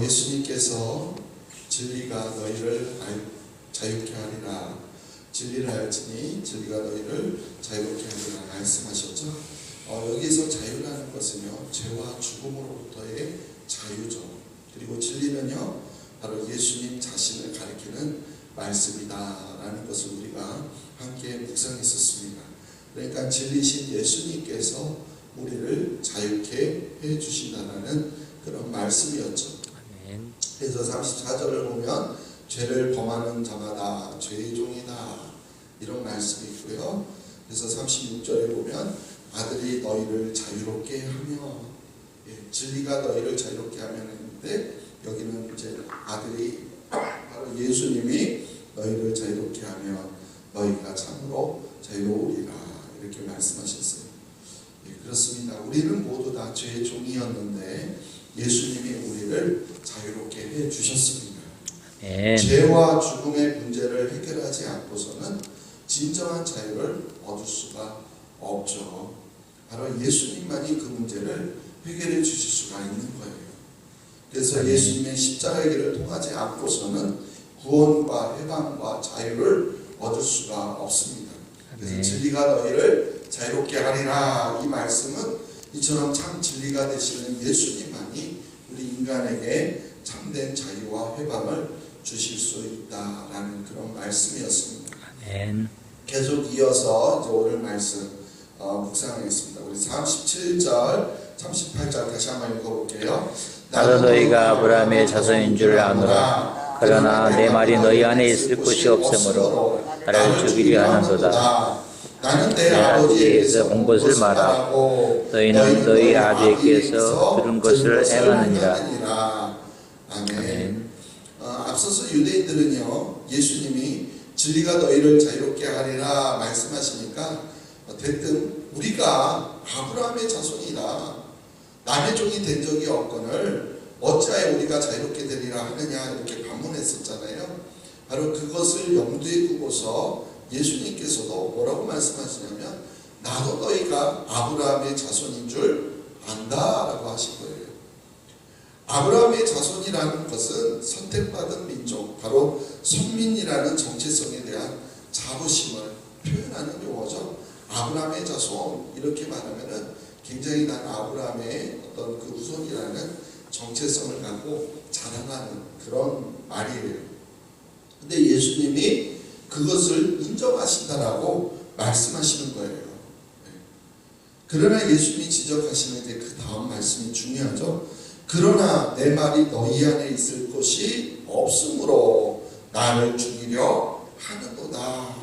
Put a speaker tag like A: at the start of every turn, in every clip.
A: 예수님께서 진리가 너희를 자유케 하리라, 진리를 알지니 진리가 너희를 자유롭게 하리라 말씀하셨죠. 여기서 자유라는 것은요, 죄와 죽음으로부터의 자유죠. 그리고 진리는요, 바로 예수님 자신을 가리키는 말씀이다라는 것을 우리가 함께 묵상했었습니다. 그러니까 진리신 예수님께서 우리를 자유케 해주신다는 그런 말씀이었죠. 그래서 34절을 보면 죄를 범하는 자마다 죄의 종이다, 이런 말씀이 있고요. 그래서 36절에 보면 아들이 너희를 자유롭게 하며, 진리가 너희를 자유롭게 하면 했는데, 여기는 이제 아들이 바로 예수님이 너희를 자유롭게 하며 너희가 참으로 자유로우리라, 이렇게 말씀하셨어요. 그렇습니다. 우리는 모두 다 죄의 종이었는데 예수님이 우리를 자유롭게 해주셨습니다. 죄와 죽음의 문제를 해결하지 않고서는 진정한 자유를 얻을 수가 없죠. 바로 예수님만이 그 문제를 해결해 주실 수가 있는 거예요. 그래서 예수님의 십자가의 길을 통하지 않고서는 구원과 해방과 자유를 얻을 수가 없습니다. 그래서 진리가 너희를 자유롭게 하리라, 이 말씀은 이처럼 참 진리가 되시는 예수님만이 우리 인간에게 참된 자유와 해방을 주실 수 있다라는 그런 말씀이었습니다. 계속 이어서 이제 오늘 말씀 묵상하겠습니다. 우리 37절, 38절 다시 한번 읽어볼게요.
B: 나도 너희가 아브라함의 자손인 줄 아노라. 그러나 내 말이 너희 안에 있을 곳이 없으므로 나를 죽이려 하는도다.
A: 나는 내
B: 아버지에게서 본 것을 말하. 너희는 너희 아비에게서 들은 것을 행하느니라.
A: 아멘. 앞서서 유대인들은요, 예수님이 진리가 너희를 자유롭게 하리라 말씀하시니까 대뜸 우리가 아브라함의 자손이다, 남의 종이 된 적이 없거늘 어찌하여 우리가 자유롭게 되리라 하느냐, 이렇게 반문했었잖아요. 바로 그것을 염두에 두고서 예수님께서도 뭐라고 말씀하시냐면 나도 너희가 아브라함의 자손인 줄 안다라고 하신 거예요. 아브라함의 자손이라는 것은 선택받은 민족, 바로 선민이라는 정체성에 대한 자부심을 표현하는 용어죠. 아브라함의 자손, 이렇게 말하면은 굉장히 난 아브라함의 어떤 그 후손이라는 정체성을 갖고 자랑하는 그런 말이에요. 근데 예수님이 그것을 인정하신다라고 말씀하시는 거예요. 그러나 예수님이 지적하시는 이제 그 다음 말씀이 중요하죠. 그러나 내 말이 너희 안에 있을 것이 없으므로 나를 죽이려 하는도다.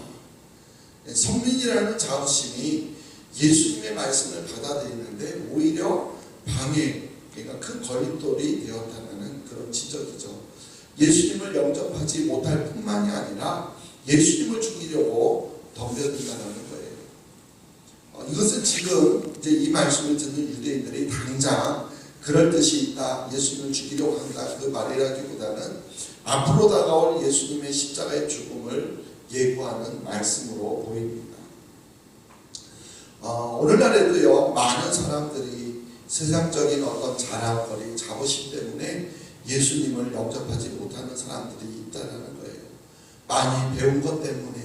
A: 성민이라는 자부심이 예수님의 말씀을 받아들이는데 오히려 방해, 그러니까 큰 걸림돌이 되었다는 그런 지적이죠. 예수님을 영접하지 못할 뿐만이 아니라 예수님을 죽이려고 덤벼든다는 거예요. 이것은 지금 이제 이 말씀을 듣는 유대인들이 당장 그럴 뜻이 있다, 예수님을 죽이려고 한다, 그 말이라기보다는 앞으로 다가올 예수님의 십자가의 죽음을 예고하는 말씀으로 보입니다. 오늘날에도요, 많은 사람들이 세상적인 어떤 자랑거리, 자부심 때문에 예수님을 영접하지 못하는 사람들이 있다는 거예요. 많이 배운 것 때문에,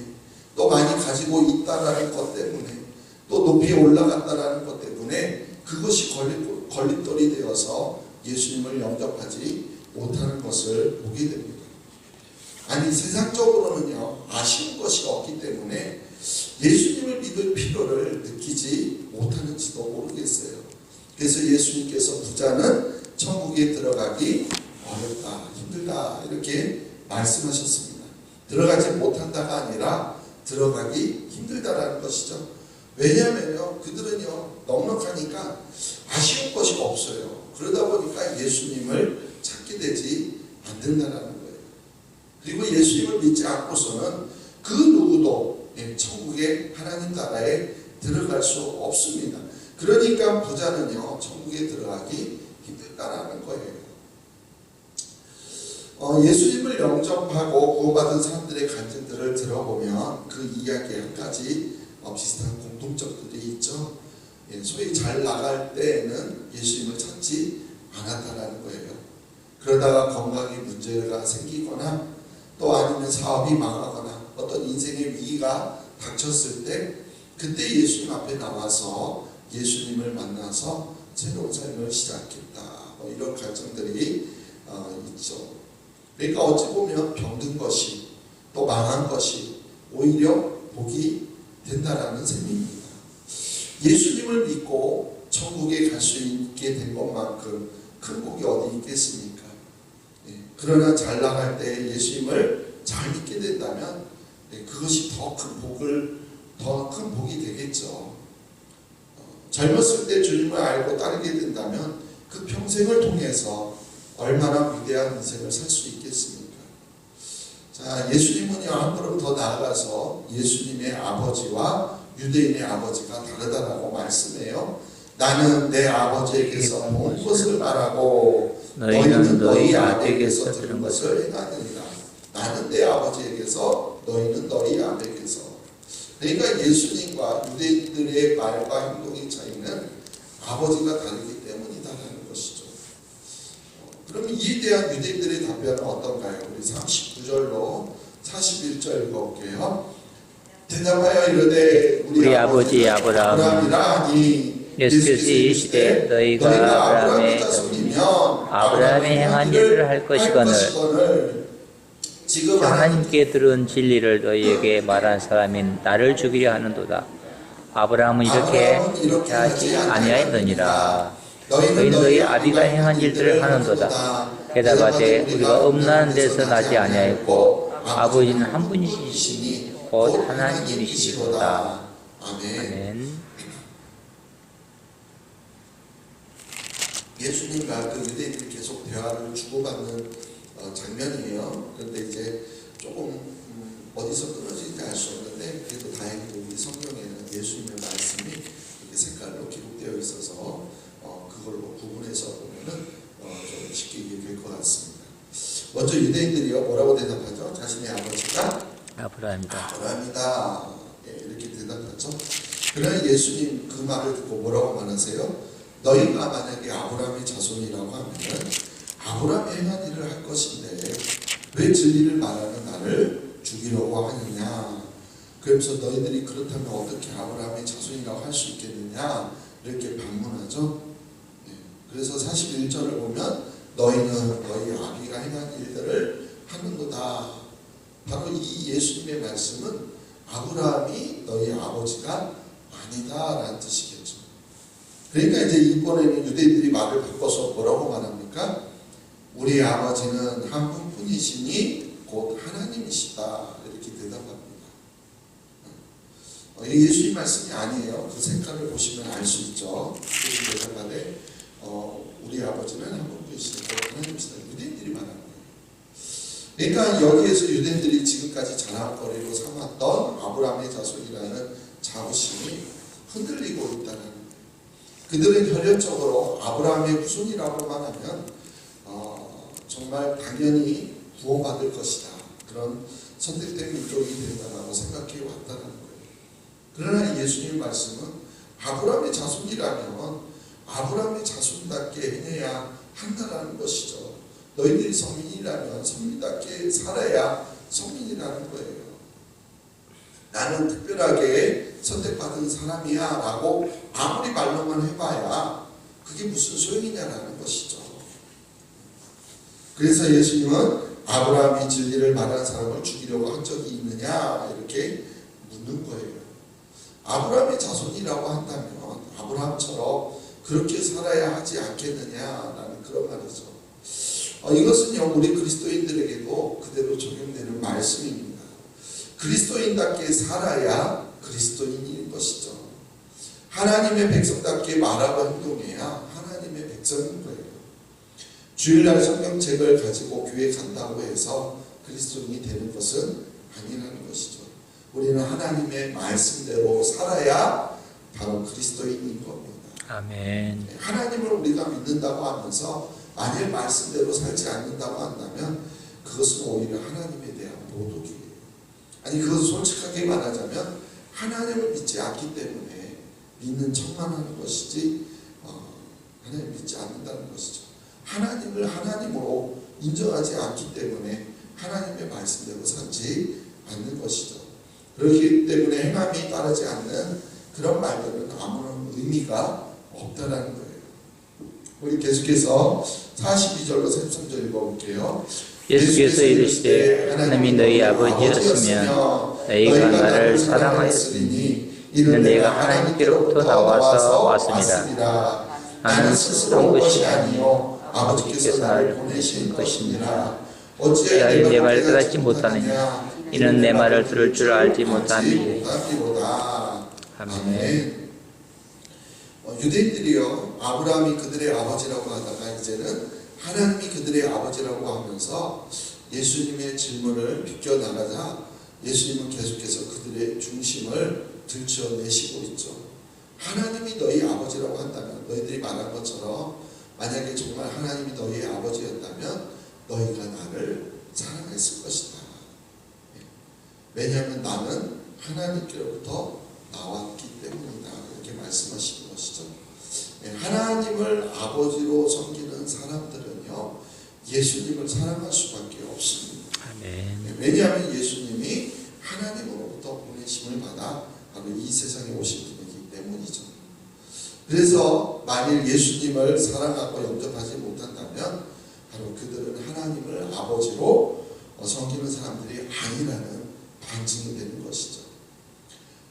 A: 또 많이 가지고 있다는 것 때문에, 또 높이 올라갔다는 것 때문에 그것이 걸림돌이 되어서 예수님을 영접하지 못하는 것을 보게 됩니다. 아니, 세상적으로는요, 아쉬운 것이 없기 때문에 예수님을 믿을 필요를 느끼지 못하는지도 모르겠어요. 그래서 예수님께서 부자는 천국에 들어가기 어렵다, 힘들다, 이렇게 말씀하셨습니다. 들어가지 못한다가 아니라 들어가기 힘들다라는 것이죠. 왜냐하면요, 그들은요, 넉넉하니까 아쉬운 것이 없어요. 그러다 보니까 예수님을 찾게 되지 않는다라는 거예요. 그리고 예수님을 믿지 않고서는 그 누구도 천국의 하나님 나라에 들어갈 수 없습니다. 그러니까 부자는요, 천국에 들어가기 힘들다라는 거예요. 예수님을 영접하고 구원받은 사람들의 간증들을 들어보면 그 이야기에 한 가지 비슷한 공통점들이 있죠. 소위 잘 나갈 때에는 예수님을 찾지 않았다라는 거예요. 그러다가 건강에 문제가 생기거나 또 아니면 사업이 망하거나 어떤 인생의 위기가 닥쳤을 때 그때 예수님 앞에 나와서 예수님을 만나서 새로운 삶을 시작했다. 뭐 이런 갈증들이 있죠. 그러니까 어찌 보면 병든 것이 또 망한 것이 오히려 복이 된다라는 셈입니다. 예수님을 믿고 천국에 갈 수 있게 된 것만큼 큰 복이 어디 있겠습니까? 그러나 잘 나갈 때 예수님을 잘 믿게 된다면 그것이 더 큰 복이 되겠죠. 젊었을 때 주님을 알고 따르게 된다면 그 평생을 통해서 얼마나 위대한 인생을 살 수 있겠습니까? 자, 예수님은요, 한 걸음 더 나아가서 예수님의 아버지와 유대인의 아버지가 다르다라고 말씀해요. 나는 내 아버지에게서 본 것을 말하고 너희는 너희 아버지에게서 들은 것을 행하느니라. 나는 내 아버지에게서 너희는 너희 아버지에게서. 그러니까 예수님과 유대인들의 말과 행동의 차이는 아버지가 다르기 때문이다라는 것이죠. 그럼 이에 대한 유대인들의 답변은 어떤가요? 우리 39절로 41절 읽어볼게요. 대답하여 이르되 우리 아버지 아브라함이라
B: 예수께서 이 시대 너희가 아브라함의
A: 자손이면
B: 아브라함이 행한 일을 할 것이거늘
A: 지금
B: 하나님께 들은 진리를 너희에게 말한 사람인 나를 죽이려 하는도다. 아브라함은 이렇게 하지 아니하였느니라. 너희는 너희 아비가 행한 일들을 하는도다. 대답하되 우리가 음란한 데서 나지 아니하였고 아버지는 한 분이시니 곧 하나님이시로다. 아멘.
A: 예수님과 그 유대인들이 계속 대화를 주고받는 장면이에요. 그런데 이제 조금 어디서 끊어지는지 알 수 없는데 그래도 다행히도 우리 성경에는 예수님의 말씀이 이렇게 색깔로 기록되어 있어서 그걸로 구분해서 보면은 좀 쉽게 이해될 것 같습니다. 먼저 유대인들이요 뭐라고 대답하죠? 자신의 아버지가 아브라함이다. 이렇게 대답하죠. 그러나 예수님 그 말을 듣고 뭐라고 말하세요? 너희가 만약에 아브라함의 자손이라고 하면 아브라함이 행한 일을 할 것인데 왜 진리를 말하는 나를 죽이려고 하느냐. 그러면서 너희들이 그렇다면 어떻게 아브라함의 자손이라고 할 수 있겠느냐 이렇게 반문하죠. 그래서 41절을 보면 너희는 너희 아비가 행한 일들을 하는도다. 바로 이 예수님의 말씀은 아브라함이 너희 아버지가 아니다라는 뜻이겠죠. 그러니까 이제 이번에는 유대인들이 말을 바꿔서 뭐라고 말합니까? 우리 아버지는 한 분뿐이시니 곧 하나님이시다 이렇게 대답합니다. 예수님 말씀이 아니에요. 그 색깔을 보시면 알 수 있죠. 그렇게 대답하되 우리 아버지는 한 분뿐이시니 곧 하나님이시다. 유대인들이 말하는 거예요. 그러니까 여기에서 유대인들이 지금까지 자랑거리로 삼았던 아브라함의 자손이라는 자부심이 흔들리고 있다는 거예요. 그들은 혈연적으로 아브라함의 후손이라고만 하면 정말 당연히 구원받을 것이다. 그런 선택된 민족이 된다고 생각해 왔다는 거예요. 그러나 예수님의 말씀은 아브라함의 자손이라면 아브라함의 자손답게 행해야 한다는 것이죠. 너희들이 성민이라면 성민답게 살아야 성민이라는 거예요. 나는 특별하게 선택받은 사람이야 라고 아무리 말로만 해봐야 그게 무슨 소용이냐라는 것이죠. 그래서 예수님은 아브라함이 진리를 말하는 사람을 죽이려고 한 적이 있느냐 이렇게 묻는 거예요. 아브라함의 자손이라고 한다면 아브라함처럼 그렇게 살아야 하지 않겠느냐라는 그런 말이죠. 이것은요 우리 그리스도인들에게도 그대로 적용되는 말씀입니다. 그리스도인답게 살아야 그리스도인인 것이죠. 하나님의 백성답게 말하고 행동해야 하나님의 백성인 거예요. 주일날 성경책을 가지고 교회 간다고 해서 그리스도인이 되는 것은 아니라는 것이죠. 우리는 하나님의 말씀대로 살아야 바로 그리스도인인 겁니다.
B: 아멘.
A: 하나님을 우리가 믿는다고 하면서 만일 말씀대로 살지 않는다고 한다면 그것은 오히려 하나님에 대한 모독이에요. 아니 그것을 솔직하게 말하자면 하나님을 믿지 않기 때문에 믿는 척만 하는 것이지 하나님을 믿지 않는다는 것이죠. 하나님을 하나님으로 인정하지 않기 때문에 하나님의 말씀대로 살지 않는 것이죠. 그렇기 때문에 행함이 따르지 않는 그런 말들은 아무런 의미가 없다라는 거예요. 우리 계속해서 42절로 33절 읽어볼게요.
B: 예수께서 이르시되 하나님이 너희 아버지였으면 너희가 나를 사랑하였으니 이는 내가 하나님께로부터 나와서 왔습니다. 나는 스스로 온 것이 아니요 아버지께서 나를 보내신 것입니다. 어찌하여 내 말을 깨닫지 못하느냐 이는 내 말을 들을 줄 알지 못함이로다. 아멘.
A: 유대인들이요 아브라함이 그들의 아버지라고 하다가 이제는 하나님이 그들의 아버지라고 하면서 예수님의 질문을 비껴나가자 예수님은 계속해서 그들의 중심을 들춰내시고 있죠. 하나님이 너희 아버지라고 한다면 너희들이 말한 것처럼 만약에 정말 하나님이 너희의 아버지였다면 너희가 나를 사랑했을 것이다. 왜냐하면 나는 하나님께로부터 나왔기 때문이다. 이렇게 말씀하시는 것이죠. 하나님을 아버지로 섬기는 사람들은요 예수님을 사랑할 수밖에 없습니다.
B: 아멘.
A: 왜냐하면 예수님이 하나님으로부터 보내심을 받아 바로 이 세상에 오신 분이기 때문이죠. 그래서 만일 예수님을 사랑하고 영접하지 못한다면 바로 그들은 하나님을 아버지로 섬기는 사람들이 아니라는 반증이 되는 것이죠.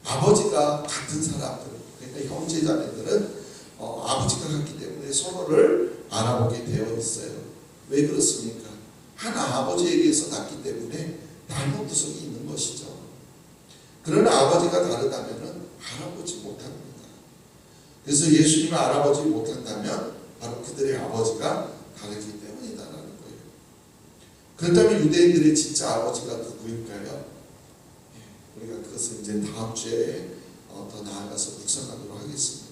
A: 아버지가 같은 사람들, 그러니까 형제자매들은 아버지가 같기 때문에 서로를 알아보게 되어 있어요. 왜 그렇습니까? 한 아버지에게서 났기 때문에 닮은 구석이 있는 것이죠. 그러나 아버지가 다르다면 알아보지 못합니다. 그래서 예수님을 알아보지 못한다면 바로 그들의 아버지가 다르기 때문이다라는 거예요. 그렇다면 유대인들의 진짜 아버지가 누구일까요? 우리가 그것을 이제 다음 주에 더 나아가서 묵상하도록 하겠습니다.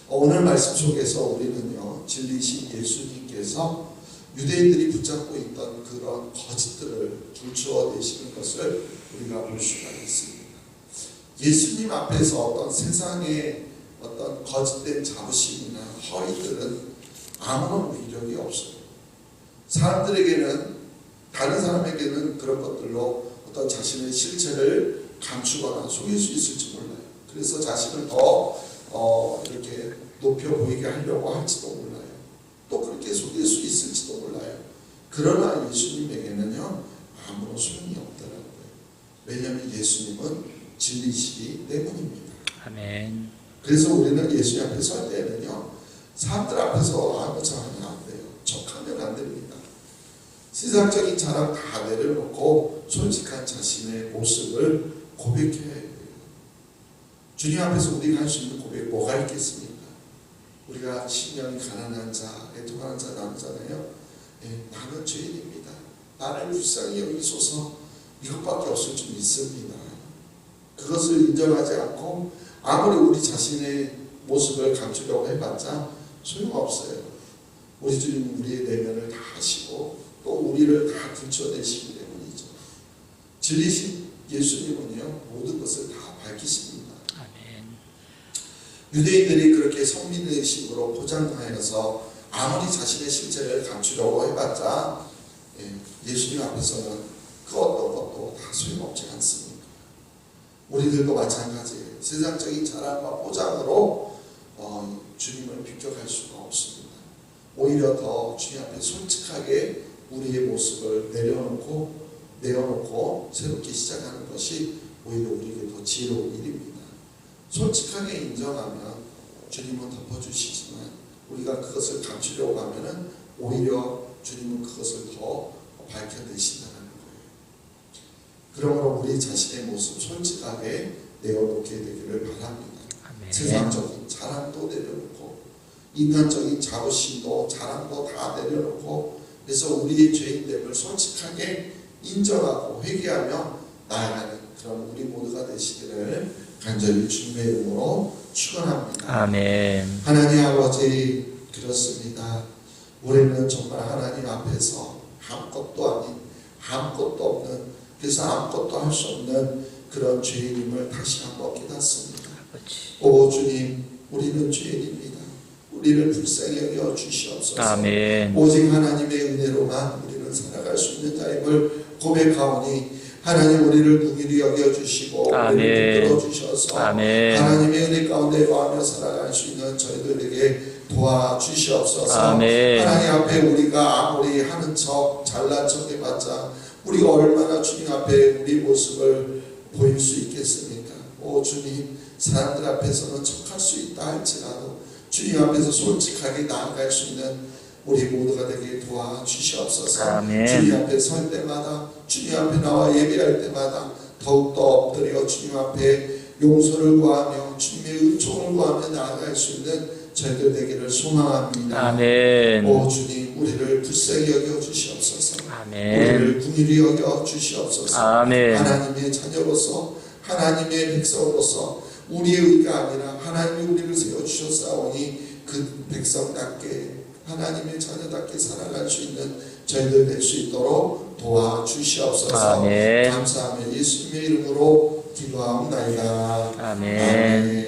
A: 오늘 말씀 속에서 우리는요 진리이신 예수님께서 유대인들이 붙잡고 있던 그런 거짓들을 줄추어내시는 것을 우리가 볼 수가 있습니다. 예수님 앞에서 어떤 세상의 어떤 거짓된 자부심이나 허위들은 아무런 위력이 없어요. 사람들에게는 다른 사람에게는 그런 것들로 어떤 자신의 실체를 감추거나 속일 수 있을지 몰라요. 그래서 자신을 더 이렇게 높여 보이게 하려고 할지도 몰라요. 또 그렇게 속일 수 있을지도 몰라요. 그러나 예수님에게는요 아무런 소용이 없다는 거예요. 왜냐하면 예수님은 진리시기 때문입니다.
B: 아멘.
A: 그래서 우리는 예수님 앞에 설 때는요 사람들 앞에서 아무것도 하면 안 돼요. 척하면 안 됩니다. 세상적인 자랑 다 내려놓고 솔직한 자신의 모습을 고백해야 해요. 주님 앞에서 우리가 할 수 있는 고백 뭐가 있겠습니까? 우리가 심령이 가난한 자, 애통하는 자 나누잖아요. 나는 죄인입니다. 나를 불쌍히 여기소서 이것밖에 없을 줄 믿습니다. 그것을 인정하지 않고 아무리 우리 자신의 모습을 감추려고 해봤자 소용없어요. 우리 주님은 우리의 내면을 다 하시고 또 우리를 다 들춰내시기 때문이죠. 진리신 예수님은요 모든 것을 다 밝히십니다.
B: 아멘.
A: 유대인들이 그렇게 성민의식으로 포장하여서 아무리 자신의 실체를 감추려고 해봤자 예수님 앞에서는 그 어떤 것도 다 소용없지 않습니다. 우리들도 마찬가지예요. 세상적인 자랑과 포장으로 주님을 비껴갈 수가 없습니다. 오히려 더 주님 앞에 솔직하게 우리의 모습을 내어놓고 새롭게 시작하는 것이 오히려 우리에게 더 지혜로운 일입니다. 솔직하게 인정하면 주님은 덮어주시지만 우리가 그것을 감추려고 하면 오히려 주님은 그것을 더 밝혀내신다는 거예요. 그러므로 우리 자신의 모습 솔직하게 내어놓게 되기를 바랍니다.
B: 아멘.
A: 세상적인 자랑도 내려놓고 인간적인 자부심도 자랑도 다 내려놓고 그래서 우리의 죄인됨을 솔직하게 인정하고 회개하며 나아가는 그런 우리 모두가 되시기를 간절히 주님의 이름으로 축원합니다.
B: 아멘.
A: 하나님 아버지 그렇습니다. 우리는 정말 하나님 앞에서 아무것도 아닌 아무것도 없는 그래서 아무것도 할 수 없는 그런 죄인임을 다시 한번 깨닫습니다. 오 주님 우리는 죄인입니다. 우리를 불쌍히 여겨 주시옵소서.
B: 아멘.
A: 오직 하나님의 은혜로만 우리는 살아갈 수 있는 자임을 고백하오니 하나님 우리를 긍휼히 여겨주시고
B: 아멘.
A: 우리를 붙들어주셔서
B: 아멘.
A: 하나님의 은혜 가운데 거하며 살아갈 수 있는 저희들에게 도와주시옵소서.
B: 아멘.
A: 하나님 앞에 우리가 아무리 하는 척 잘난 척 해봤자 우리가 얼마나 주님 앞에 우리 모습을 보일 수 있겠습니까? 오 주님, 사람들 앞에서는 척할 수 있다 할지라도 주님 앞에서 솔직하게 나아갈 수 있는 우리 모두가 되게 도와주시옵소서.
B: 아멘.
A: 주님 앞에 설 때마다, 주님 앞에 나와 예배할 때마다 더욱더 엎드려 주님 앞에 용서를 구하며 주님의 은총을 구하며 나아갈 수 있는 저희들 되기를 소망합니다.
B: 아멘.
A: 오 주님, 우리를 불쌍히 여겨 주시옵소서.
B: 아멘.
A: 우리를 긍휼히 여겨 주시옵소서.
B: 아멘.
A: 하나님의 자녀로서, 하나님의 백성으로서 우리의 의가 아니라 하나님이 우리를 세워주셨사오니 그 백성답게 하나님의 자녀답게 살아갈 수 있는 저희들 될 수 있도록 도와주시옵소서.
B: 아멘.
A: 감사하며 예수님의 이름으로 기도하옵나이다.
B: 아멘.
A: 아멘.